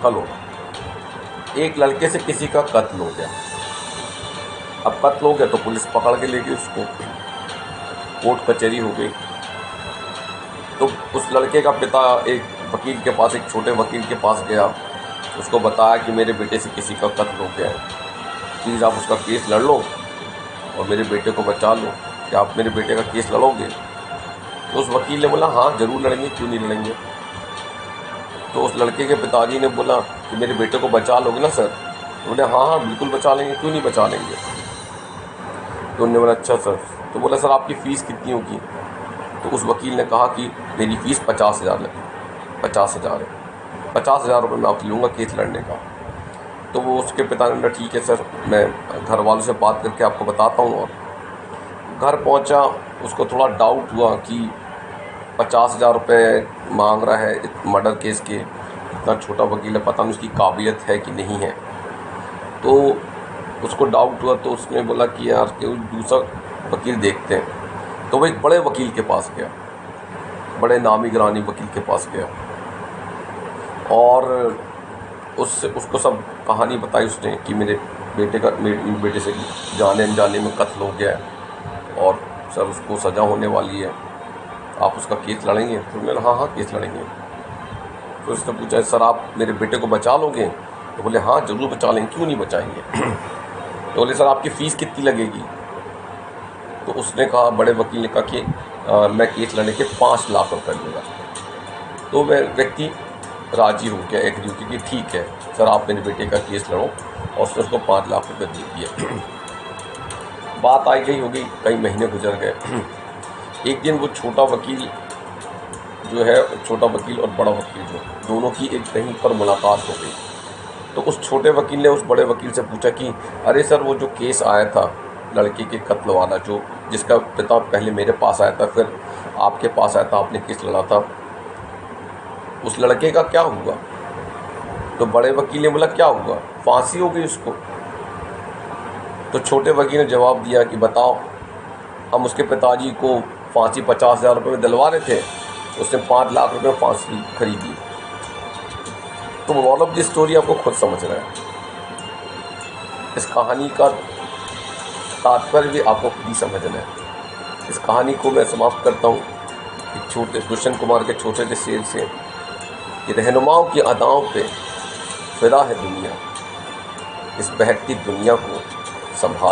Hello, एक लड़के से किसी का कत्ल हो गया। अब कत्ल हो गया तो पुलिस पकड़ के ले गई उसको, कोर्ट कचहरी हो गई। तो उस लड़के का पिता एक वकील के पास, एक छोटे वकील के पास गया, उसको बताया कि मेरे बेटे से किसी का कत्ल हो गया है, प्लीज़ आप उसका केस लड़ लो और मेरे बेटे को बचा लो। क्या आप मेरे बेटे का केस लड़ोगे? तो उस वकील ने बोला हाँ ज़रूर लड़ेंगे, क्यों नहीं लड़ेंगे। तो उस लड़के के पिताजी ने बोला कि मेरे बेटे को बचा लोगे ना सर? तो बोले हाँ हाँ बिल्कुल बचा लेंगे, क्यों नहीं बचा लेंगे। तो उन्होंने बोला अच्छा सर। तो बोला सर आपकी फ़ीस कितनी होगी? तो उस वकील ने कहा कि मेरी फ़ीस 50,000 लगी, 50,000 है, 50,000 रुपये मैं आपसे लूँगा केस लड़ने का। तो वो उसके पिता ने बोला ठीक है सर, मैं घर वालों से बात करके आपको बताता हूँ। और घर पहुँचा, उसको थोड़ा डाउट हुआ कि 50,000 रुपये मांग रहा है मर्डर केस के, इतना छोटा वकील है, पता नहीं उसकी काबिलियत है कि नहीं है। तो उसको डाउट हुआ, तो उसने बोला कि यार कोई दूसरा वकील देखते हैं। तो वो एक बड़े वकील के पास गया, बड़े नामी गिरानी वकील के पास गया और उससे उसको सब कहानी बताई उसने कि मेरे बेटे से जाने अनजाने में कत्ल हो गया है और सर उसको सज़ा होने वाली है, आप उसका केस लड़ेंगे? तो मैंने हाँ हाँ केस लड़ेंगे। तो उसने पूछा सर आप मेरे बेटे को बचा लोगे? तो बोले हाँ ज़रूर बचा लेंगे, क्यों नहीं बचाएंगे। तो बोले सर आपकी फ़ीस कितनी लगेगी? तो उसने कहा, बड़े वकील ने कहा कि मैं केस लड़ने के 5 लाख रुपए लूँगा। तो वह व्यक्ति राज़ी हो गया, एग्री हो गया कि ठीक है सर आप मेरे बेटे का केस लड़ो, और उसने उसको 5 लाख रुपये दे दिए। बात आई गई होगी, कई महीने गुजर गए। एक दिन वो छोटा वकील जो है, छोटा वकील और बड़ा वकील जो दोनों की एक कहीं पर मुलाकात हो गई। तो उस छोटे वकील ने उस बड़े वकील से पूछा कि अरे सर वो जो केस आया था लड़के के कत्ल वाला, जो जिसका पिता पहले मेरे पास आया था फिर आपके पास आया था, आपने केस लड़ा था, उस लड़के का क्या हुआ? तो बड़े वकील ने बोला क्या हुआ? फांसी हो गई उसको। तो छोटे वकील ने जवाब दिया कि बताओ, हम उसके पिताजी को फांसी 50,000 रुपये में दिलवा रहे थे, उसने 5 लाख रुपये में फांसी खरीदी। तो मॉरल ऑफ द स्टोरी आपको खुद समझ रहे हैं, इस कहानी का तात्पर्य भी आपको खुद ही समझना है। इस कहानी को मैं समाप्त करता हूँ एक छोटे गुलशन कुमार के छोटे से शेर से कि रहनुमाओं की अदाओं पे फिदा है दुनिया, इस बहकती दुनिया को संभाल।